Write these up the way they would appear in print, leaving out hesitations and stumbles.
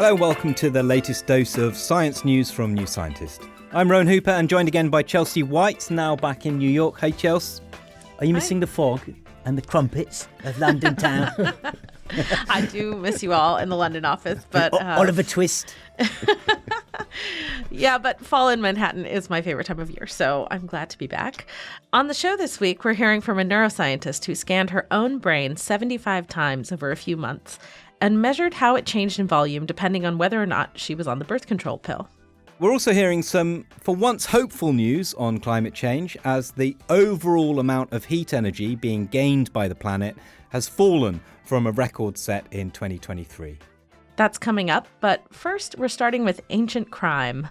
Hello and welcome to the latest dose of science news from New Scientist. I'm Rowan Hooper and joined again by Chelsea White, now back in New York. Hey, Chelsea. Are you missing the fog and the crumpets of London town? I do miss you all in the London office, but... Oliver Twist. Yeah, but fall in Manhattan is my favorite time of year, so I'm glad to be back. On the show this week, we're hearing from a neuroscientist who scanned her own brain 75 times over a few months and measured how it changed in volume depending on whether or not she was on the birth control pill. We're also hearing some, for once, hopeful news on climate change as the overall amount of heat energy being gained by the planet has fallen from a record set in 2023. That's coming up, but first we're starting with ancient crime.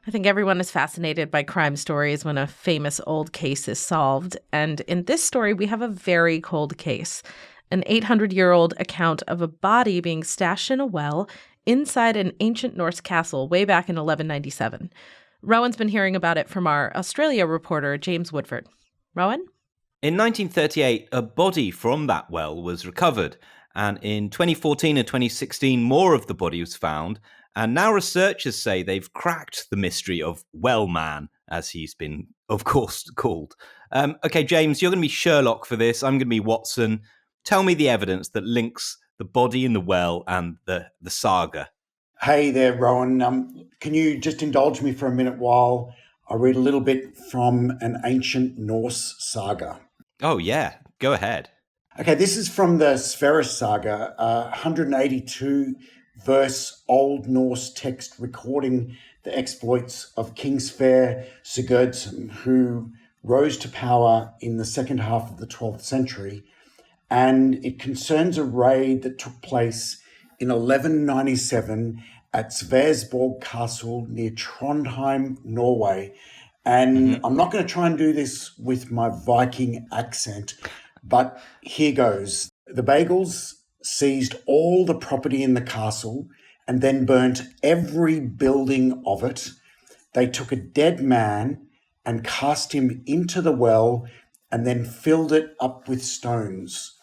I think everyone is fascinated by crime stories when a famous old case is solved, and in this story we have a very cold case. An 800-year-old account of a body being stashed in a well inside an ancient Norse castle way back in 1197. Rowan's been hearing about it from our Australia reporter, James Woodford. Rowan? In 1938, a body from that well was recovered, and in 2014 and 2016, more of the body was found, and now researchers say they've cracked the mystery of Well Man, as he's been, of course, called. Okay, James, you're going to be Sherlock for this. I'm going to be Watson. Tell me the evidence that links the body in the well and the saga. Hey there, Rowan. Can you just indulge me for a minute while I read a little bit from an ancient Norse saga? Oh, yeah. Go ahead. Okay, this is from the Sverris saga, 182-verse Old Norse text recording the exploits of King Sverre Sigurdsson, who rose to power in the second half of the 12th century. And it concerns a raid that took place in 1197 at Sversborg Castle near Trondheim, Norway. And I'm not going to try and do this with my Viking accent, but here goes. The Bagels seized all the property in the castle and then burnt every building of it. They took a dead man and cast him into the well and then filled it up with stones.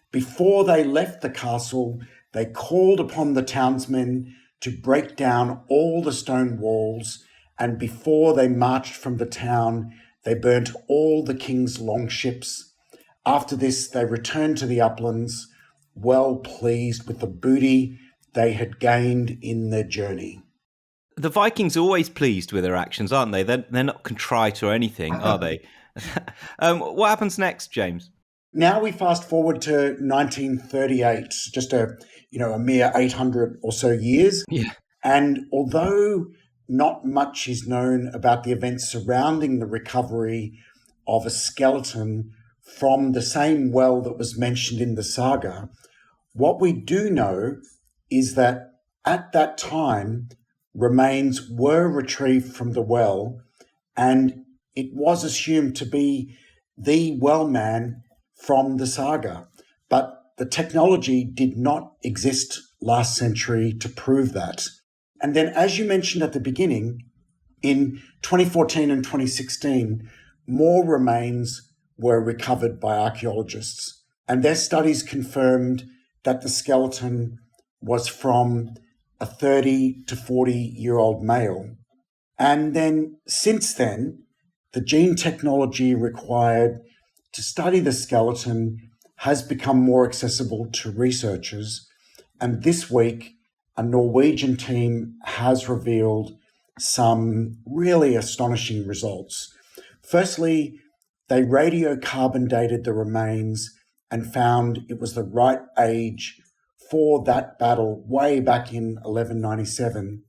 Before they left the castle, they called upon the townsmen to break down all the stone walls, and before they marched from the town, they burnt all the king's longships. After this, they returned to the uplands, well pleased with the booty they had gained in their journey. The Vikings are always pleased with their actions, aren't they? They're not contrite or anything, are they? What happens next, James? Now we fast forward to 1938, just a mere 800 or so years. Yeah. And although not much is known about the events surrounding the recovery of a skeleton from the same well that was mentioned in the saga, what we do know is that at that time, remains were retrieved from the well, and it was assumed to be the well man from the saga, but the technology did not exist last century to prove that. And then, as you mentioned at the beginning, in 2014 and 2016, more remains were recovered by archaeologists, and their studies confirmed that the skeleton was from a 30 to 40-year-old male. And then, since then, the gene technology required to study the skeleton has become more accessible to researchers. And this week, a Norwegian team has revealed some really astonishing results. Firstly, they radiocarbon dated the remains and found it was the right age for that battle way back in 1197.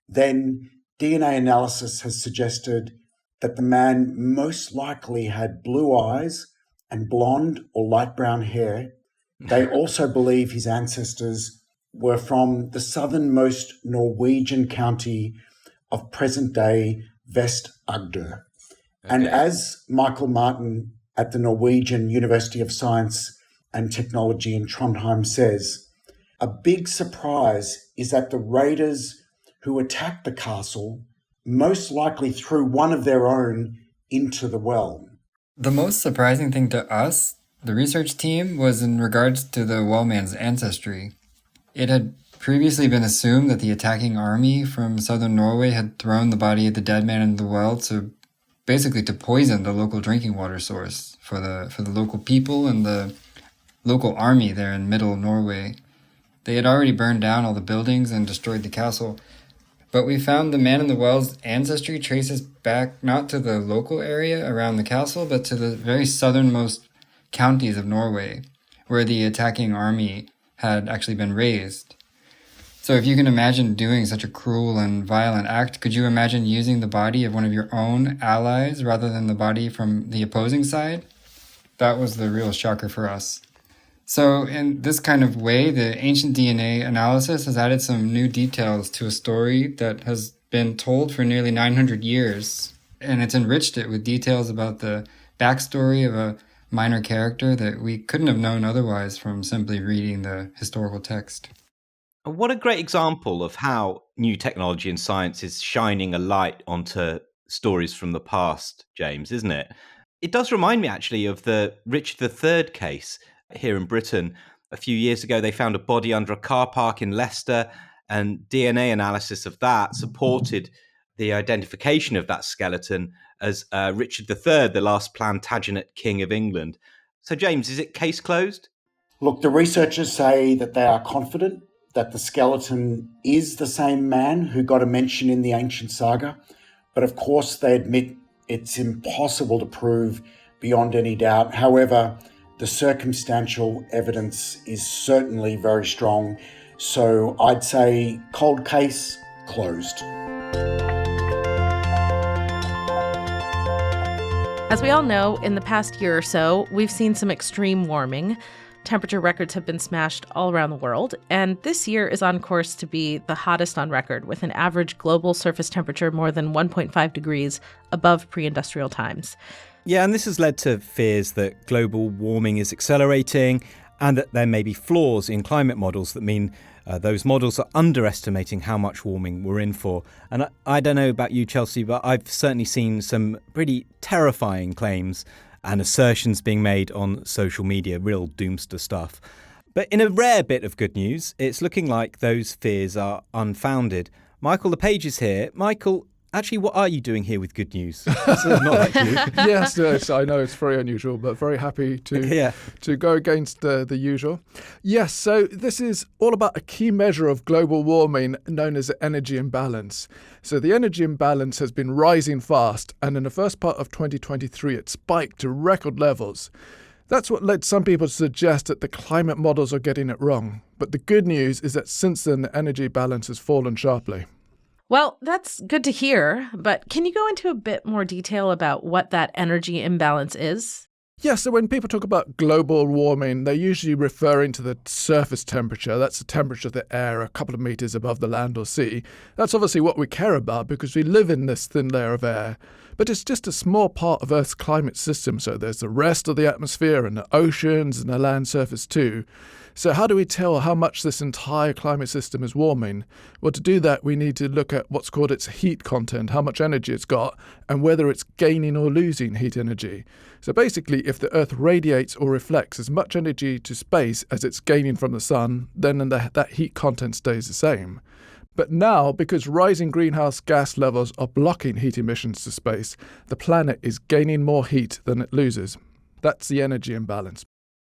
Then DNA analysis has suggested that the man most likely had blue eyes and blonde or light brown hair. They also believe his ancestors were from the southernmost Norwegian county of present-day Vest-Agder. Okay. And as Michael Martin at the Norwegian University of Science and Technology in Trondheim says, a big surprise is that the raiders who attacked the castle most likely threw one of their own into the well. The most surprising thing to us, the research team, was in regards to the well man's ancestry. It had previously been assumed that the attacking army from southern Norway had thrown the body of the dead man into the well to poison the local drinking water source for the local people and the local army there in middle Norway. They had already burned down all the buildings and destroyed the castle, but we found the man in the well's ancestry traces back not to the local area around the castle, but to the very southernmost counties of Norway, where the attacking army had actually been raised. So if you can imagine doing such a cruel and violent act, could you imagine using the body of one of your own allies rather than the body from the opposing side? That was the real shocker for us. So in this kind of way, the ancient DNA analysis has added some new details to a story that has been told for nearly 900 years. And it's enriched it with details about the backstory of a minor character that we couldn't have known otherwise from simply reading the historical text. What a great example of how new technology and science is shining a light onto stories from the past, James, isn't it? It does remind me actually of the Richard III case here in Britain. A few years ago, they found a body under a car park in Leicester, and DNA analysis of that supported the identification of that skeleton as Richard III, the last Plantagenet king of England. So, James, is it case closed? Look, the researchers say that they are confident that the skeleton is the same man who got a mention in the ancient saga, but of course they admit it's impossible to prove beyond any doubt. However, the circumstantial evidence is certainly very strong, so I'd say cold case closed. As we all know, in the past year or so, we've seen some extreme warming. Temperature records have been smashed all around the world, and this year is on course to be the hottest on record, with an average global surface temperature more than 1.5 degrees above pre-industrial times. Yeah, and this has led to fears that global warming is accelerating and that there may be flaws in climate models that mean those models are underestimating how much warming we're in for. And I don't know about you, Chelsea, but I've certainly seen some pretty terrifying claims and assertions being made on social media, real doomster stuff. But in a rare bit of good news, it's looking like those fears are unfounded. Michael LePage is here. Michael, actually, what are you doing here with good news? So not like you. Yes, I know it's very unusual, but very happy to go against the usual. Yes, so this is all about a key measure of global warming known as the energy imbalance. So the energy imbalance has been rising fast, and in the first part of 2023, it spiked to record levels. That's what led some people to suggest that the climate models are getting it wrong. But the good news is that since then, the energy balance has fallen sharply. Well, that's good to hear, but can you go into a bit more detail about what that energy imbalance is? Yeah, so when people talk about global warming, they're usually referring to the surface temperature. That's the temperature of the air a couple of meters above the land or sea. That's obviously what we care about because we live in this thin layer of air. But it's just a small part of Earth's climate system, so there's the rest of the atmosphere and the oceans and the land surface too. So how do we tell how much this entire climate system is warming? Well, to do that, we need to look at what's called its heat content, how much energy it's got, and whether it's gaining or losing heat energy. So basically, if the Earth radiates or reflects as much energy to space as it's gaining from the sun, then that heat content stays the same. But now, because rising greenhouse gas levels are blocking heat emissions to space, the planet is gaining more heat than it loses. That's the energy imbalance.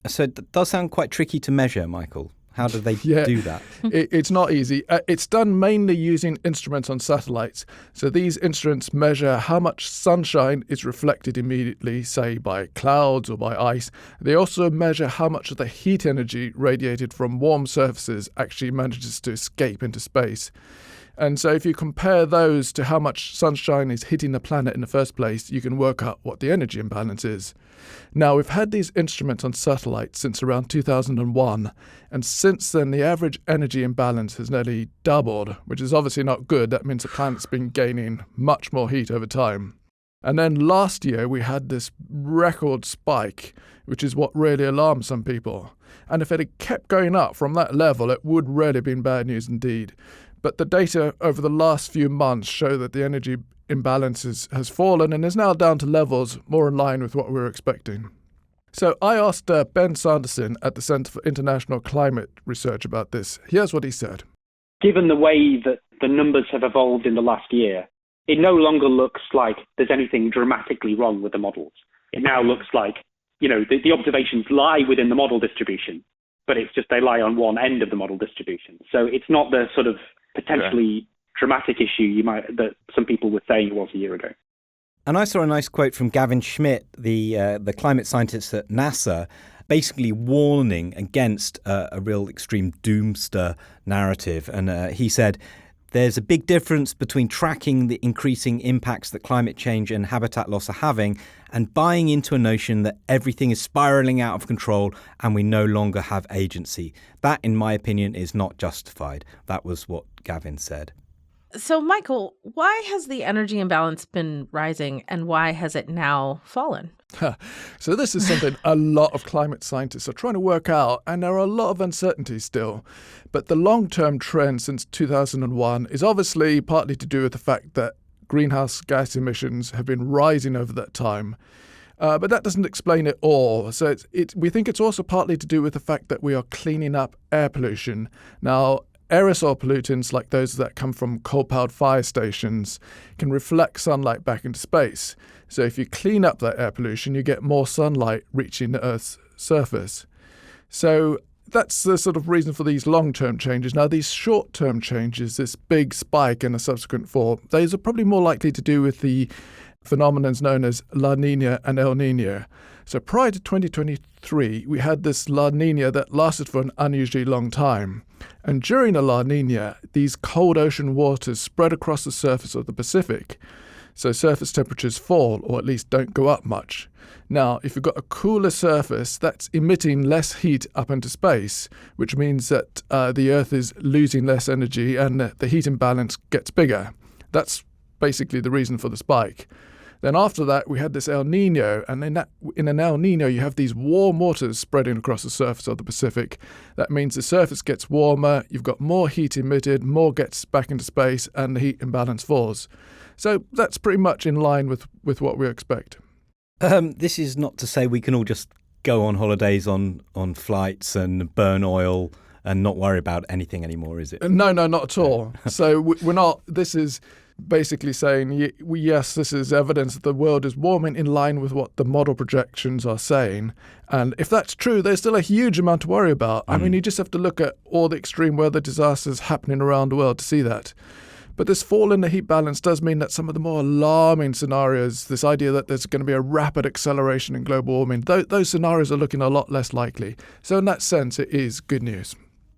So it does sound quite tricky to measure, Michael. How do they do that? It's not easy. It's done mainly using instruments on satellites. So these instruments measure how much sunshine is reflected immediately, say by clouds or by ice. They also measure how much of the heat energy radiated from warm surfaces actually manages to escape into space. And so if you compare those to how much sunshine is hitting the planet in the first place, you can work out what the energy imbalance is. Now, we've had these instruments on satellites since around 2001, and since then the average energy imbalance has nearly doubled, which is obviously not good. That means the planet's been gaining much more heat over time. And then last year we had this record spike, which is what really alarmed some people. And if it had kept going up from that level, it would really have been bad news indeed. But the data over the last few months show that the energy imbalance has fallen and is now down to levels more in line with what we were expecting. So I asked Ben Sanderson at the Centre for International Climate Research about this. Here's what he said. Given the way that the numbers have evolved in the last year, it no longer looks like there's anything dramatically wrong with the models. It now looks like, the observations lie within the model distribution, but it's just they lie on one end of the model distribution. So it's not the sort of potentially dramatic issue that some people were saying it was a year ago. And I saw a nice quote from Gavin Schmidt, the climate scientist at NASA, basically warning against a real extreme doomster narrative. And he said, there's a big difference between tracking the increasing impacts that climate change and habitat loss are having and buying into a notion that everything is spiraling out of control and we no longer have agency. That, in my opinion, is not justified. That was what Gavin said. So, Michael, why has the energy imbalance been rising and why has it now fallen? So this is something a lot of climate scientists are trying to work out, and there are a lot of uncertainties still. But the long-term trend since 2001 is obviously partly to do with the fact that greenhouse gas emissions have been rising over that time. But that doesn't explain it all. So we think it's also partly to do with the fact that we are cleaning up air pollution. Now, aerosol pollutants like those that come from coal-powered fire stations can reflect sunlight back into space. So if you clean up that air pollution, you get more sunlight reaching the Earth's surface. So that's the sort of reason for these long-term changes. Now, these short-term changes, this big spike and a subsequent fall, those are probably more likely to do with the phenomenons known as La Nina and El Nino. So prior to 2023, we had this La Nina that lasted for an unusually long time. And during a La Nina, these cold ocean waters spread across the surface of the Pacific. So surface temperatures fall, or at least don't go up much. Now, if you've got a cooler surface, that's emitting less heat up into space, which means that the Earth is losing less energy and the heat imbalance gets bigger. That's basically the reason for the spike. Then after that, we had this El Nino, and in an El Nino, you have these warm waters spreading across the surface of the Pacific. That means the surface gets warmer, you've got more heat emitted, more gets back into space, and the heat imbalance falls. So that's pretty much in line with what we expect. This is not to say we can all just go on holidays on flights and burn oil and not worry about anything anymore, is it? No, not at all. So we're not. This is basically saying, yes, this is evidence that the world is warming in line with what the model projections are saying. And if that's true, there's still a huge amount to worry about. I mean, you just have to look at all the extreme weather disasters happening around the world to see that. But this fall in the heat balance does mean that some of the more alarming scenarios, this idea that there's going to be a rapid acceleration in global warming, those scenarios are looking a lot less likely. So in that sense, it is good news.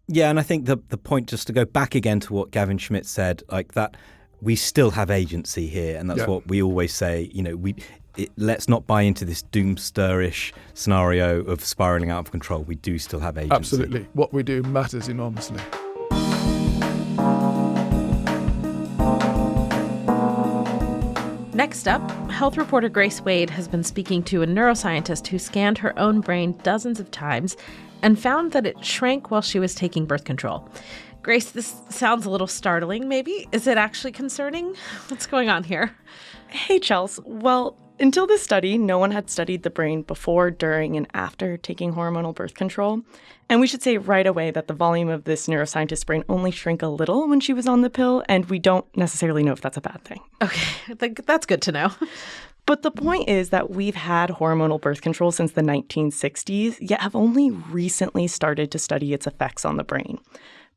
Yeah, and I think the point, just to go back again to what Gavin Schmidt said, like that, we still have agency here, and that's what we always say. Let's not buy into this doomsterish scenario of spiraling out of control. We do still have agency. Absolutely. What we do matters enormously. Next up, health reporter Grace Wade has been speaking to a neuroscientist who scanned her own brain dozens of times and found that it shrank while she was taking birth control. Grace, this sounds a little startling, maybe. Is it actually concerning? What's going on here? Hey, Chels. Well, until this study, no one had studied the brain before, during, and after taking hormonal birth control. And we should say right away that the volume of this neuroscientist's brain only shrank a little when she was on the pill, and we don't necessarily know if that's a bad thing. Okay, that's good to know. But the point is that we've had hormonal birth control since the 1960s, yet have only recently started to study its effects on the brain.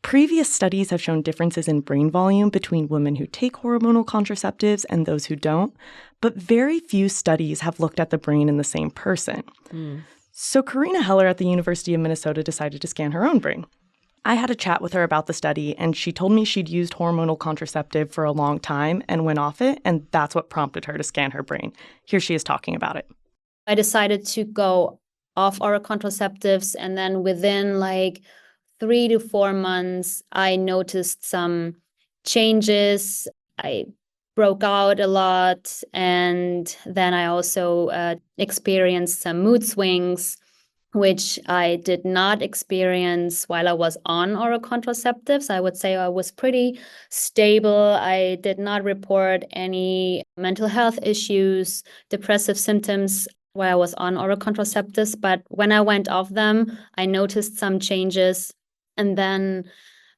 Previous studies have shown differences in brain volume between women who take hormonal contraceptives and those who don't, but very few studies have looked at the brain in the same person. So Karina Heller at the University of Minnesota decided to scan her own brain. I had a chat with her about the study, and she told me she'd used hormonal contraceptive for a long time and went off it, and that's what prompted her to scan her brain. Here she is talking about it. I decided to go off oral contraceptives, and then within 3 to 4 months, I noticed some changes. I broke out a lot, and then I also experienced some mood swings, which I did not experience while I was on oral contraceptives. I would say I was pretty stable. I did not report any mental health issues, depressive symptoms. while I was on oral contraceptives. But when I went off them, I noticed some changes. And then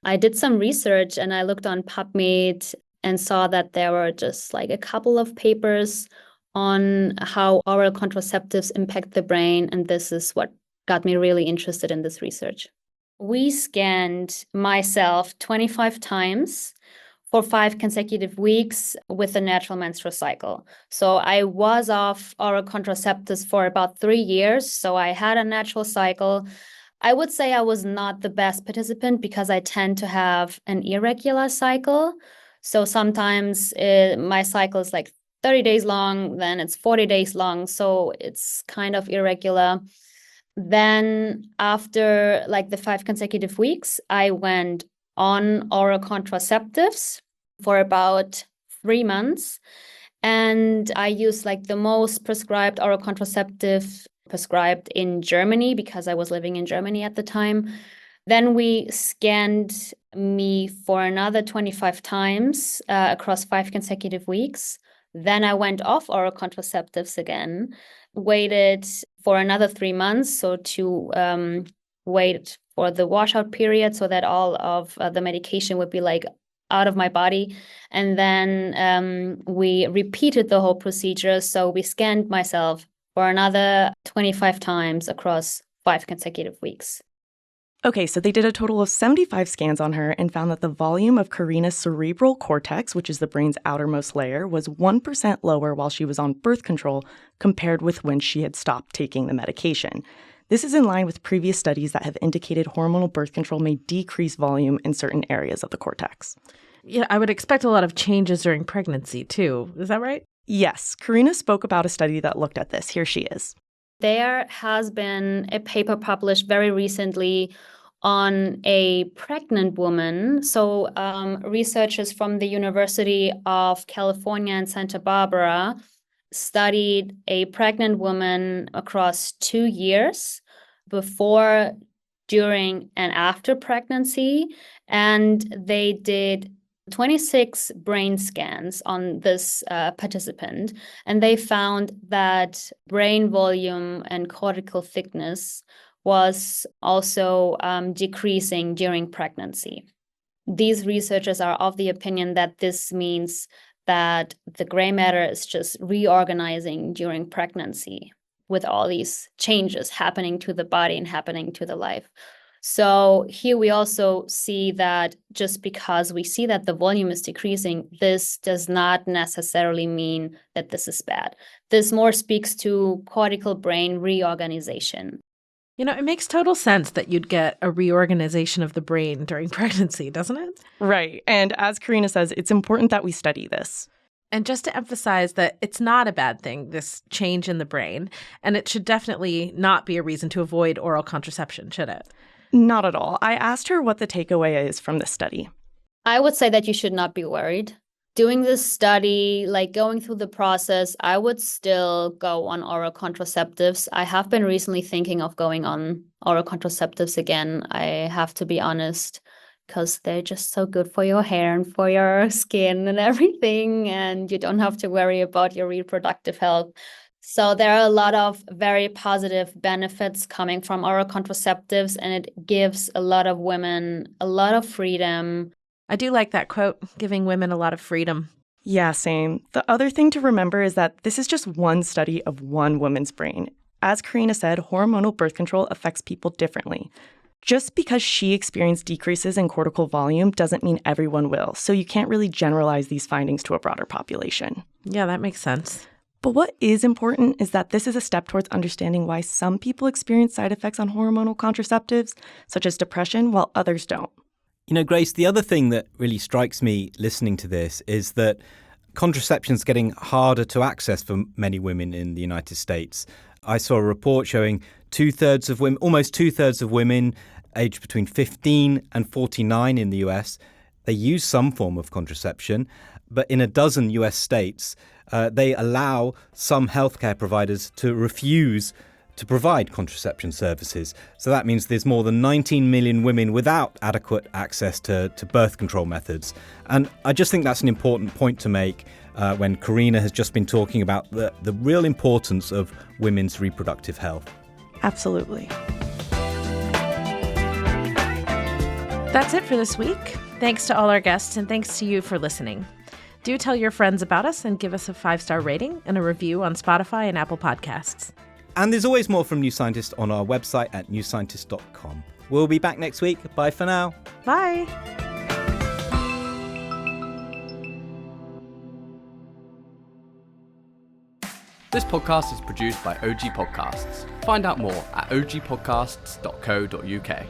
I did some research and I looked on PubMed and saw that there were just like a couple of papers on how oral contraceptives impact the brain. And this is what got me really interested in this research. We scanned myself 25 times for 5 consecutive weeks with a natural menstrual cycle. So I was off oral contraceptives for about 3 years. So I had a natural cycle. I would say I was not the best participant because I tend to have an irregular cycle. So sometimes my cycle is like 30 days long, then it's 40 days long. So it's kind of irregular. Then after like the 5 consecutive weeks, I went on oral contraceptives for about 3 months. And I used like the most prescribed oral contraceptive prescribed in Germany because I was living in Germany at the time. Then we scanned me for another 25 times across 5 consecutive weeks. Then I went off oral contraceptives again, waited for another 3 months, so to wait for the washout period so that all of the medication would be like out of my body. And then we repeated the whole procedure. So we scanned myself for another 25 times across 5 consecutive weeks. Okay, so they did a total of 75 scans on her and found that the volume of Karina's cerebral cortex, which is the brain's outermost layer, was 1% lower while she was on birth control compared with when she had stopped taking the medication. This is in line with previous studies that have indicated hormonal birth control may decrease volume in certain areas of the cortex. Yeah, I would expect a lot of changes during pregnancy, too. Is that right? Yes, Karina spoke about a study that looked at this. Here she is. There has been a paper published very recently on a pregnant woman. So researchers from the University of California in Santa Barbara studied a pregnant woman across 2 years before, during, and after pregnancy. And they did 26 brain scans on this participant, and they found that brain volume and cortical thickness was also decreasing during pregnancy. These researchers are of the opinion that this means that the gray matter is just reorganizing during pregnancy with all these changes happening to the body and happening to the life. So here we also see that just because we see that the volume is decreasing, this does not necessarily mean that this is bad. This more speaks to cortical brain reorganization. You know, it makes total sense that you'd get a reorganization of the brain during pregnancy, doesn't it? Right. And as Karina says, it's important that we study this. And just to emphasize that it's not a bad thing, this change in the brain, and it should definitely not be a reason to avoid oral contraception, should it? Not at all. I asked her what the takeaway is from this study. I would say that you should not be worried. Doing this study, like going through the process, I would still go on oral contraceptives. I have been recently thinking of going on oral contraceptives again. I have to be honest, because they're just so good for your hair and for your skin and everything. And you don't have to worry about your reproductive health. So there are a lot of very positive benefits coming from oral contraceptives, and it gives a lot of women a lot of freedom. I do like that quote, giving women a lot of freedom. Yeah, same. The other thing to remember is that this is just one study of one woman's brain. As Karina said, hormonal birth control affects people differently. Just because she experienced decreases in cortical volume doesn't mean everyone will, so you can't really generalize these findings to a broader population. Yeah, that makes sense. But what is important is that this is a step towards understanding why some people experience side effects on hormonal contraceptives, such as depression, while others don't. You know, Grace, the other thing that really strikes me listening to this is that contraception is getting harder to access for many women in the United States. I saw a report showing almost two-thirds of women aged between 15 and 49 in the US, they use some form of contraception, but in a dozen US states, they allow some healthcare providers to refuse to provide contraception services. So that means there's more than 19 million women without adequate access to birth control methods. And I just think that's an important point to make. when Karina has just been talking about the real importance of women's reproductive health. Absolutely. That's it for this week. Thanks to all our guests, and thanks to you for listening. Do tell your friends about us and give us a 5-star rating and a review on Spotify and Apple Podcasts. And there's always more from New Scientist on our website at newscientist.com. We'll be back next week. Bye for now. Bye. This podcast is produced by OG Podcasts. Find out more at ogpodcasts.co.uk.